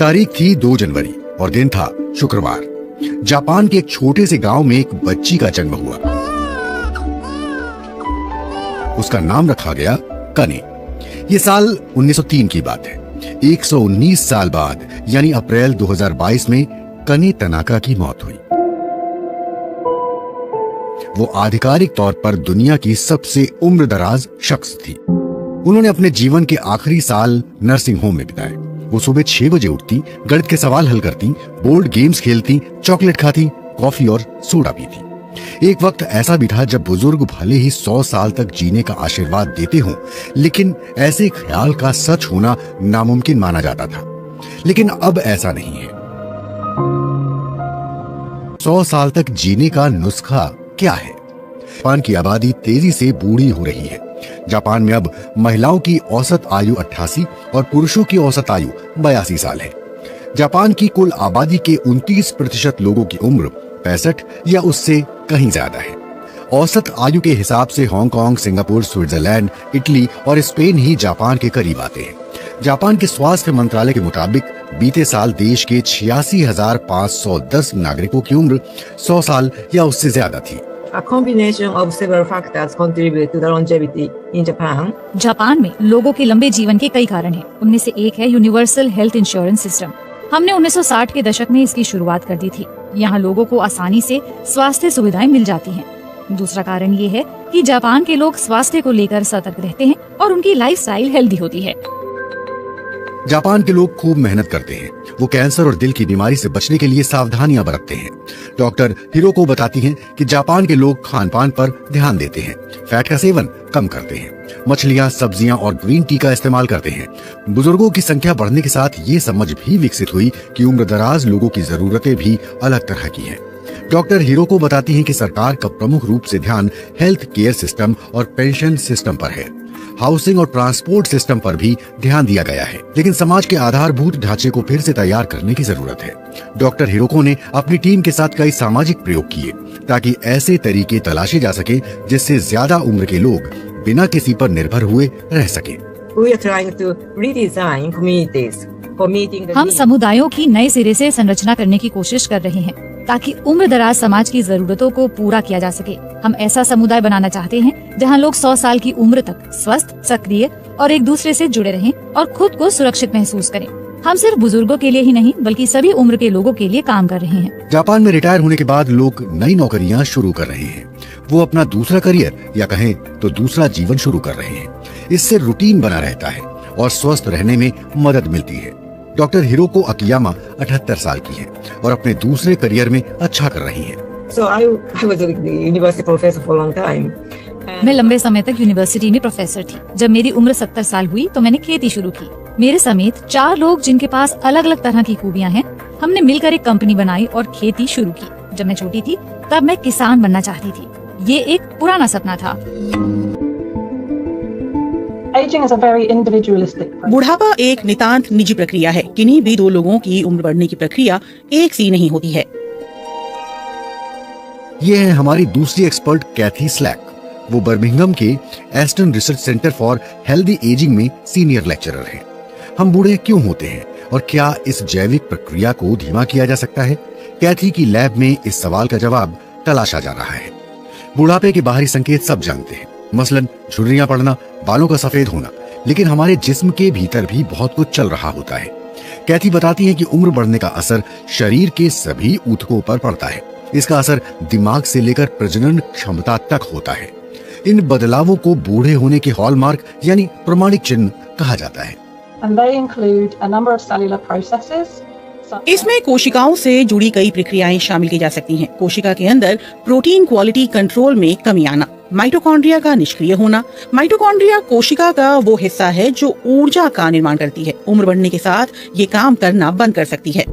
तारीख थी 2 जनवरी और दिन था शुक्रवार। जापान के एक छोटे से गांव में एक बच्ची का जन्म हुआ। उसका नाम रखा गया कने। ये साल 1903 की बात है। 119 साल बाद यानी अप्रैल 2022 में कने तनाका की मौत हुई। वो आधिकारिक तौर पर दुनिया की सबसे उम्रदराज शख्स थी। उन्होंने अपने जीवन के आखिरी साल नर्सिंग होम में बिताए। वो सुबह 6 बजे उठती, गणित के सवाल हल करती, बोर्ड गेम्स खेलती, चॉकलेट खाती, कॉफी और सोडा पीती। एक वक्त ऐसा भी था जब बुजुर्ग भले ही 100 साल तक जीने का आशीर्वाद देते हों, लेकिन ऐसे ख्याल का सच होना नामुमकिन माना जाता था। लेकिन अब ऐसा नहीं है। 100 साल तक जीने का नुस्खा क्या है? जापान की आबादी तेजी से बूढ़ी हो रही है। जापान में अब महिलाओं की औसत आयु 88 और पुरुषों की औसत आयु 82 साल है। जापान की कुल आबादी के 29% लोगों की उम्र 65 या उससे कहीं ज्यादा है। औसत आयु के हिसाब से हांगकांग, सिंगापुर, स्विट्जरलैंड, इटली और स्पेन ही जापान के करीब आते हैं। जापान के स्वास्थ्य मंत्रालय के मुताबिक बीते साल देश के 86,510 नागरिकों की उम्र 100 साल या उससे ज्यादा थी। A combination of several factors contribute to the longevity in Japan. Japan में लोगों के लंबे जीवन के कई कारण हैं। उनमें से एक है यूनिवर्सल हेल्थ इंश्योरेंस सिस्टम। हमने 1960 के दशक में इसकी शुरुआत कर दी थी। यहाँ लोगों को आसानी से स्वास्थ्य सुविधाएं मिल जाती हैं। दूसरा कारण ये है कि जापान के लोग स्वास्थ्य को लेकर सतर्क रहते हैं और उनकी लाइफस्टाइल हेल्दी होती है। जापान के लोग खूब मेहनत करते हैं। वो कैंसर और दिल की बीमारी से बचने के लिए सावधानियां बरतते हैं। डॉक्टर हिरोको बताती हैं कि जापान के लोग खान पान पर ध्यान देते हैं, फैट का सेवन कम करते हैं, मछलियां, सब्जियां और ग्रीन टी का इस्तेमाल करते हैं। बुजुर्गों की संख्या बढ़ने के साथ ये समझ भी विकसित हुई कि उम्रदराज लोगों की जरूरतें भी अलग तरह की हैं। डॉक्टर हिरोको बताती हैं कि सरकार का प्रमुख रूप से ध्यान हेल्थ केयर सिस्टम और पेंशन सिस्टम पर है। हाउसिंग और ट्रांसपोर्ट सिस्टम पर भी ध्यान दिया गया है, लेकिन समाज के आधारभूत ढांचे को फिर से तैयार करने की जरूरत है। डॉक्टर हिरोको ने अपनी टीम के साथ कई सामाजिक प्रयोग किए ताकि ऐसे तरीके तलाशे जा सके जिससे ज्यादा उम्र के लोग बिना किसी पर निर्भर हुए रह सके। We are trying to redesign communities for meeting the हम needs. समुदायों की नए सिरे से संरचना करने की कोशिश कर रहे हैं ताकि उम्रदराज समाज की जरूरतों को पूरा किया जा सके। हम ऐसा समुदाय बनाना चाहते हैं जहां लोग 100 साल की उम्र तक स्वस्थ, सक्रिय और एक दूसरे से जुड़े रहें और खुद को सुरक्षित महसूस करें। हम सिर्फ बुजुर्गों के लिए ही नहीं बल्कि सभी उम्र के लोगों के लिए काम कर रहे हैं। जापान में रिटायर होने के बाद लोग नई नौकरियां शुरू कर रहे हैं। वो अपना दूसरा करियर या कहें तो दूसरा जीवन शुरू कर रहे हैं। इससे रूटीन बना रहता है और स्वस्थ रहने में मदद मिलती है। डॉक्टर हिरोको अकियामा 78 साल की हैं और अपने दूसरे करियर में अच्छा कर रही हैं। So I was a university professor for a long time. मैं लंबे समय तक यूनिवर्सिटी में प्रोफेसर थी। जब मेरी उम्र 70 साल हुई तो मैंने खेती शुरू की। मेरे समेत 4 लोग जिनके पास अलग अलग तरह की खूबियां हैं, हमने मिलकर एक कंपनी बनाई और खेती शुरू की। जब मैं छोटी थी तब मैं किसान बनना चाहती थी। ये एक पुराना सपना था। Aging is a very individualistic process. बुढ़ापा एक नितांत निजी प्रक्रिया है। किन्हीं भी 2 लोगों की उम्र बढ़ने की प्रक्रिया एक सी नहीं होती है। ये है हमारी दूसरी एक्सपर्ट कैथी स्लैक। वो बर्मिंघम के Aston research centre for healthy ageing में सीनियर लेक्चरर हैं। हम बूढ़े क्यों होते हैं और क्या इस जैविक प्रक्रिया को धीमा किया जा सकता है? कैथी की लैब में इस सवाल का जवाब तलाशा जा रहा है। बुढ़ापे के बाहरी संकेत सब जानते हैं, मसलन झुर्रियां पड़ना, बालों का सफेद होना, लेकिन हमारे जिस्म के भीतर भी बहुत कुछ चल रहा होता है। कैथी बताती हैं कि उम्र बढ़ने का असर शरीर के सभी ऊतकों पर पड़ता है। इसका असर दिमाग से लेकर प्रजनन क्षमता तक होता है। इन बदलावों को बूढ़े होने के हॉलमार्क यानी प्रमाणिक चिन्ह कहा जाता है। And they include a number of cellular processes. इसमें कोशिकाओं से जुड़ी कई प्रक्रियाएं शामिल की जा सकती हैं। कोशिका के अंदर प्रोटीन क्वालिटी कंट्रोल में कमी आना, माइटोकॉन्ड्रिया का निष्क्रिय होना। माइटोकॉन्ड्रिया कोशिका का वो हिस्सा है जो ऊर्जा का निर्माण करती है। उम्र बढ़ने के साथ ये काम करना बंद कर सकती है।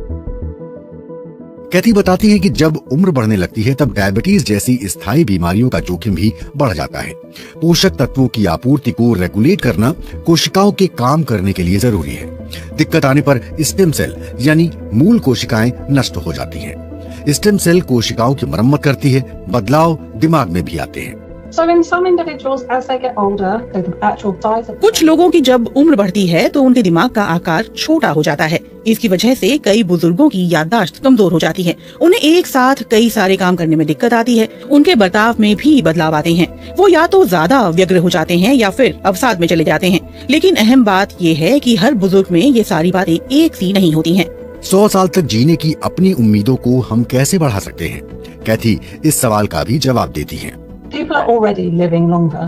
कैथी बताती है कि जब उम्र बढ़ने लगती है तब डायबिटीज जैसी स्थायी बीमारियों का जोखिम भी बढ़ जाता है। पोषक तत्वों की आपूर्ति को रेगुलेट करना कोशिकाओं के काम करने के लिए जरूरी है। दिक्कत आने पर स्टेम सेल यानी मूल कोशिकाएं नष्ट हो जाती हैं। स्टेम सेल कोशिकाओं की मरम्मत करती है। बदलाव दिमाग में भी आते हैं। So in some individuals, as they get older, the actual size of कुछ लोगों की जब उम्र बढ़ती है तो उनके दिमाग का आकार छोटा हो जाता है। इसकी वजह से कई बुजुर्गों की याददाश्त कमजोर हो जाती है। उन्हें एक साथ कई सारे काम करने में दिक्कत आती है। उनके बर्ताव में भी बदलाव आते हैं। वो या तो ज्यादा व्यग्र हो जाते हैं या फिर अवसाद में चले जाते हैं। लेकिन अहम बात ये है कि हर बुजुर्ग में ये सारी बातें एक सी नहीं होती हैं। 100 साल तक जीने की अपनी उम्मीदों को हम कैसे बढ़ा सकते हैं? कैथी इस सवाल का भी जवाब देती हैं। people are already living longer,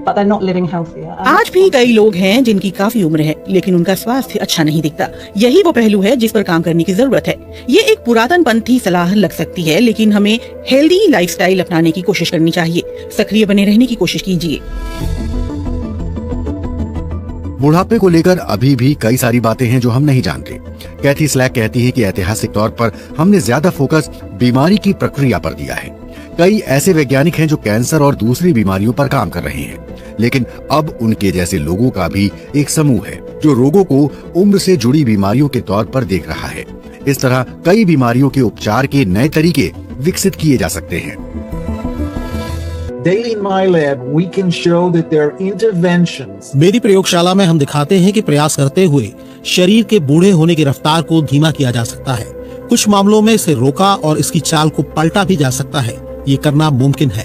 but they're not living healthier. आज भी कई लोग हैं जिनकी काफी उम्र है लेकिन उनका स्वास्थ्य अच्छा नहीं दिखता। यही वो पहलू है जिस पर काम करने की जरूरत है। ये एक पुरातन पंथी सलाह लग सकती है लेकिन हमें हेल्दी लाइफस्टाइल अपनाने की कोशिश करनी चाहिए। सक्रिय बने रहने की कोशिश कीजिए। बुढ़ापे को लेकर अभी भी कई सारी बातें हैं जो हम नहीं जानते। कैथी स्लैक कहती है कि ऐतिहासिक तौर पर हमने ज्यादा फोकस बीमारी की प्रक्रिया पर दिया है। कई ऐसे वैज्ञानिक हैं जो कैंसर और दूसरी बीमारियों पर काम कर रहे हैं, लेकिन अब उनके जैसे लोगों का भी एक समूह है जो रोगों को उम्र से जुड़ी बीमारियों के तौर पर देख रहा है। इस तरह कई बीमारियों के उपचार के नए तरीके विकसित किए जा सकते हैं। Daily in my lab, we can show that there are interventions. मेरी प्रयोगशाला में हम दिखाते हैं कि प्रयास करते हुए शरीर के बूढ़े होने की रफ्तार को धीमा किया जा सकता है। कुछ मामलों में इसे रोका और इसकी चाल को पलटा भी जा सकता है। ये करना मुमकिन है।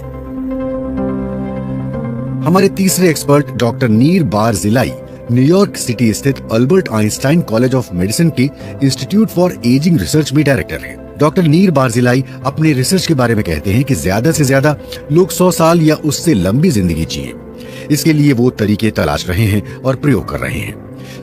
हमारे तीसरे एक्सपर्ट डॉक्टर नीर बारजिलाई न्यूयॉर्क सिटी स्थित Albert Einstein college of medicine के इंस्टीट्यूट फॉर एजिंग रिसर्च में डायरेक्टर हैं। डॉक्टर नीर बारजिलाई अपने रिसर्च के बारे में कहते हैं कि ज्यादा से ज्यादा लोग 100 साल या उससे लंबी जिंदगी जिए। इसके लिए वो तरीके तलाश रहे हैं और प्रयोग कर रहे हैं।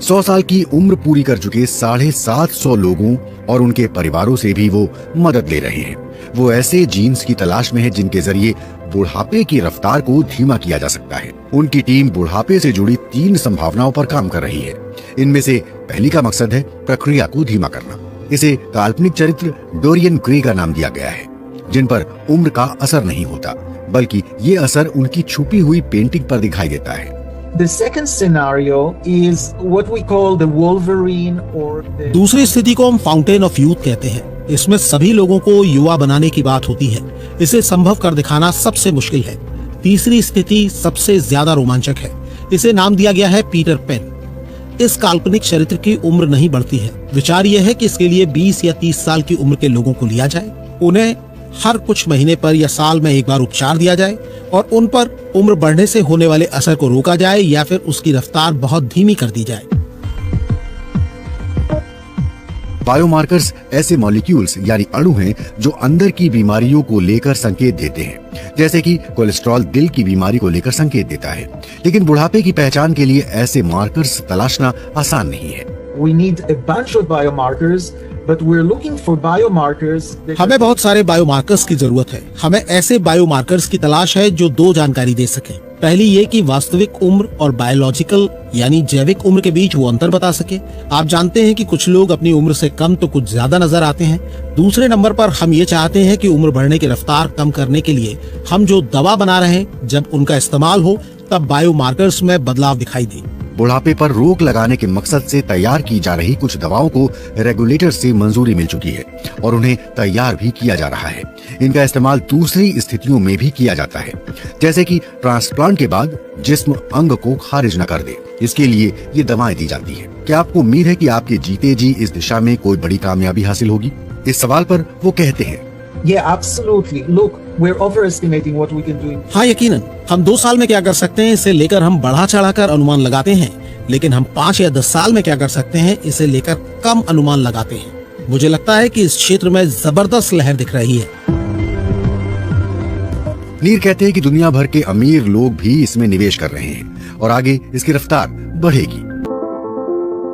100 साल की उम्र पूरी कर चुके 750 लोगों और उनके परिवारों से भी वो मदद ले रहे हैं। वो ऐसे जीन्स की तलाश में है जिनके जरिए बुढ़ापे की रफ्तार को धीमा किया जा सकता है। उनकी टीम बुढ़ापे से जुड़ी 3 संभावनाओं पर काम कर रही है। इनमें से पहली का मकसद है प्रक्रिया को धीमा करना। इसे काल्पनिक चरित्र डोरियन ग्रे का नाम दिया गया है, जिन पर उम्र का असर नहीं होता, बल्कि ये असर उनकी छुपी हुई पेंटिंग पर दिखाई देता है। The second scenario is what we call the Wolverine or the... दूसरी स्थिति को हम फाउंटेन ऑफ यूथ कहते हैं। इसमें सभी लोगों को युवा बनाने की बात होती है। इसे संभव कर दिखाना सबसे मुश्किल है। तीसरी स्थिति सबसे ज्यादा रोमांचक है। इसे नाम दिया गया है पीटर पेन। इस काल्पनिक चरित्र की उम्र नहीं बढ़ती है। विचार यह है कि इसके लिए 20 या 30 साल की उम्र के लोगों को लिया जाए, उन्हें हर कुछ महीने पर या साल में एक बार उपचार दिया जाए और उन पर उम्र बढ़ने से होने वाले असर को रोका जाए या फिर उसकी रफ्तार बहुत धीमी कर दी जाए। बायोमार्कर्स ऐसे मॉलिक्यूल्स यानी अणु हैं जो अंदर की बीमारियों को लेकर संकेत देते हैं, जैसे कि कोलेस्ट्रॉल दिल की बीमारी को लेकर संकेत देता है। लेकिन बुढ़ापे की पहचान के लिए ऐसे मार्कर्स तलाशना आसान नहीं है। We need a bunch of biomarkers, but we're looking for biomarkers that... हमें बहुत सारे बायोमार्कर्स की जरूरत है। हमें ऐसे बायोमार्कर्स की तलाश है जो 2 जानकारी दे सके। पहली ये कि वास्तविक उम्र और बायोलॉजिकल यानी जैविक उम्र के बीच वो अंतर बता सके। आप जानते हैं कि कुछ लोग अपनी उम्र से कम तो कुछ ज्यादा नजर आते हैं। दूसरे नंबर पर हम ये चाहते हैं कि उम्र बढ़ने की रफ्तार कम करने के लिए हम जो दवा बना रहे हैं, जब उनका इस्तेमाल हो तब बायोमार्कर्स में बदलाव दिखाई दे। बुढ़ापे पर रोक लगाने के मकसद से तैयार की जा रही कुछ दवाओं को रेगुलेटर से मंजूरी मिल चुकी है और उन्हें तैयार भी किया जा रहा है। इनका इस्तेमाल दूसरी स्थितियों में भी किया जाता है, जैसे कि ट्रांसप्लांट के बाद जिस्म अंग को खारिज न कर दे। इसके लिए ये दवाएं दी जाती हैं। क्या आपको उम्मीद है कि आपके जीते जी इस दिशा में कोई बड़ी कामयाबी हासिल होगी? इस सवाल पर वो कहते हैं, Yeah, absolutely. Look, we're overestimating what we can do. हाँ, यकीनन हम 2 साल में क्या कर सकते हैं इसे लेकर हम बढ़ा चढ़ाकर अनुमान लगाते हैं, लेकिन हम 5 या 10 साल में क्या कर सकते हैं इसे लेकर कम अनुमान लगाते हैं। मुझे लगता है कि इस क्षेत्र में जबरदस्त लहर दिख रही है। नीर कहते हैं कि दुनिया भर के अमीर लोग भी इसमें निवेश कर रहे हैं और आगे इसकी रफ्तार बढ़ेगी।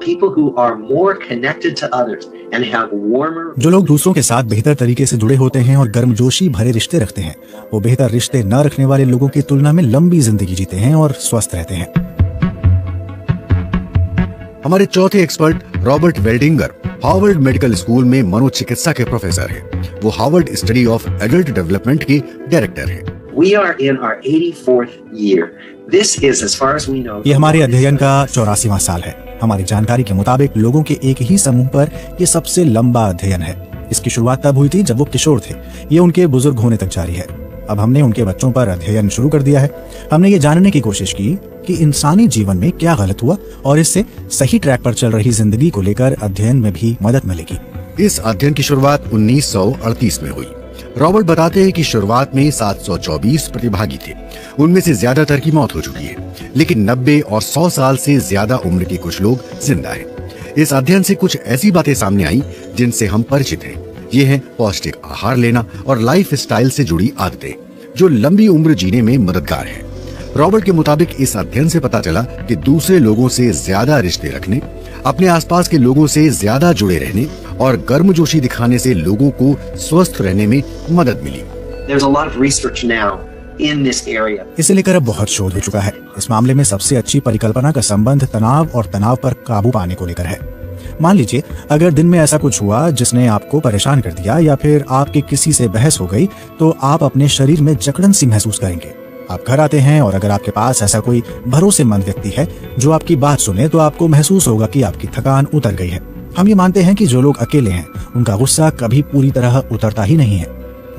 People who are more connected to others and have warmer... जो लोग दूसरों के साथ बेहतर तरीके से जुड़े होते हैं और गर्मजोशी भरे रिश्ते रखते हैं, वो बेहतर रिश्ते न रखने वाले लोगों की तुलना में लंबी जिंदगी जीते हैं और स्वस्थ रहते हैं। हमारे चौथे expert Robert Waldinger Harvard Medical School में मनोचिकित्सा के प्रोफेसर हैं। वो Harvard Study of Adult Development के डायरेक्टर हैं। We are in our 84th year. This is, as far as we know... ये हमारे अध्ययन का 84वां साल है। हमारी जानकारी के मुताबिक लोगों के एक ही समूह पर ये सबसे लंबा अध्ययन है। इसकी शुरुआत तब हुई थी जब वो किशोर थे। ये उनके बुजुर्ग होने तक जारी है। अब हमने उनके बच्चों पर अध्ययन शुरू कर दिया है। हमने ये जानने की कोशिश की कि इंसानी जीवन में क्या गलत हुआ और इससे सही ट्रैक पर चल रही जिंदगी को लेकर अध्ययन में भी मदद मिलेगी। इस अध्ययन की शुरुआत 1938 में हुई। रॉबर्ट बताते हैं कि शुरुआत में 724 प्रतिभागी थे। उनमें से ज्यादातर की मौत हो चुकी है, लेकिन 90 और 100 साल से ज्यादा उम्र के कुछ लोग जिंदा हैं। इस अध्ययन से कुछ ऐसी बातें सामने आई जिनसे हम परिचित हैं। ये हैं पौष्टिक आहार लेना और लाइफ स्टाइल से जुड़ी आदतें, जो लंबी उम्र जीने में मददगार हैं। रॉबर्ट के मुताबिक इस अध्ययन से पता चला कि दूसरे लोगों से ज्यादा रिश्ते रखने, अपने आसपास के लोगों से ज्यादा जुड़े रहने और गर्मजोशी दिखाने से लोगों को स्वस्थ रहने में मदद मिली। There's a lot of research now in this area. इसे लेकर अब बहुत शोध हो चुका है। इस मामले में सबसे अच्छी परिकल्पना का संबंध तनाव और तनाव पर काबू पाने को लेकर है। मान लीजिए अगर दिन में ऐसा कुछ हुआ जिसने आपको परेशान कर दिया या फिर आपके किसी से बहस हो गई, तो आप अपने शरीर में जकड़न सी महसूस करेंगे। आप घर आते हैं और अगर आपके पास ऐसा कोई भरोसेमंद व्यक्ति है जो आपकी बात सुने, तो आपको महसूस होगा कि आपकी थकान उतर गई है। हम ये मानते हैं कि जो लोग अकेले हैं उनका गुस्सा कभी पूरी तरह उतरता ही नहीं है।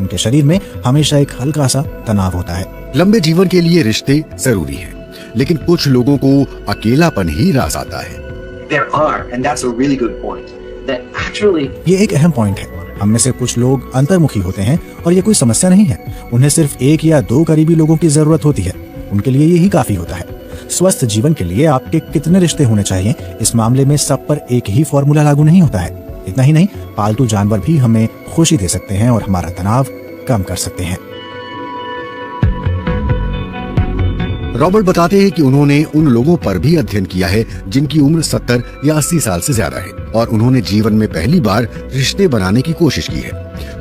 उनके शरीर में हमेशा एक हल्का सा तनाव होता है। लंबे जीवन के लिए रिश्ते जरूरी हैं, लेकिन कुछ लोगों को अकेलापन ही रास आता है। There are, and that's a really good point, that actually ये एक अहम पॉइंट है। हम में से कुछ लोग अंतर्मुखी होते हैं और ये कोई समस्या नहीं है। उन्हें सिर्फ 1 या 2 करीबी लोगों की जरूरत होती है। उनके लिए यही काफी होता है। स्वस्थ जीवन के लिए आपके कितने रिश्ते होने चाहिए, इस मामले में सब पर एक ही फॉर्मूला लागू नहीं होता है। इतना ही नहीं, पालतू जानवर भी हमें खुशी दे सकते हैं और हमारा तनाव कम कर सकते हैं। रॉबर्ट बताते हैं कि उन्होंने उन लोगों पर भी अध्ययन किया है जिनकी उम्र 70 या 80 साल से ज्यादा है और उन्होंने जीवन में पहली बार रिश्ते बनाने की कोशिश की है।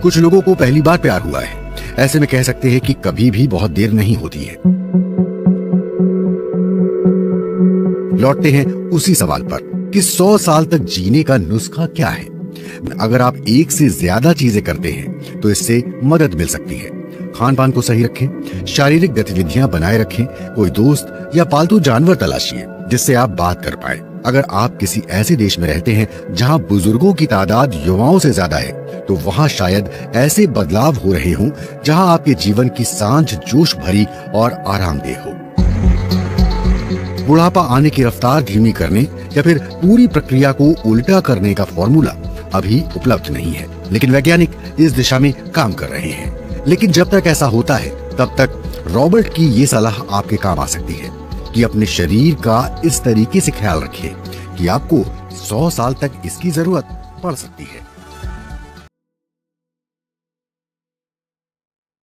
कुछ लोगों को पहली बार प्यार हुआ है। ऐसे में कह सकते हैं कि कभी भी बहुत देर नहीं होती है। लौटते हैं उसी सवाल पर कि 100 साल तक जीने का नुस्खा क्या है। अगर आप एक से ज्यादा चीजें करते हैं तो इससे मदद मिल सकती है। खान पान को सही रखें, शारीरिक गतिविधियां बनाए रखें, कोई दोस्त या पालतू जानवर तलाशिए जिससे आप बात कर पाए। अगर आप किसी ऐसे देश में रहते हैं जहां बुजुर्गों की तादाद युवाओं से ज्यादा है, तो वहां शायद ऐसे बदलाव हो रहे हों जहां आपके जीवन की सांझ जोश भरी और आरामदेह हो। बुढ़ापा आने की रफ्तार धीमी करने या फिर पूरी प्रक्रिया को उल्टा करने का फॉर्मूला अभी उपलब्ध नहीं है, लेकिन वैज्ञानिक इस दिशा में काम कर रहे हैं। लेकिन जब तक ऐसा होता है, तब तक रॉबर्ट की ये सलाह आपके काम आ सकती है कि अपने शरीर का इस तरीके से ख्याल रखिए कि आपको 100 साल तक इसकी जरूरत पड़ सकती है।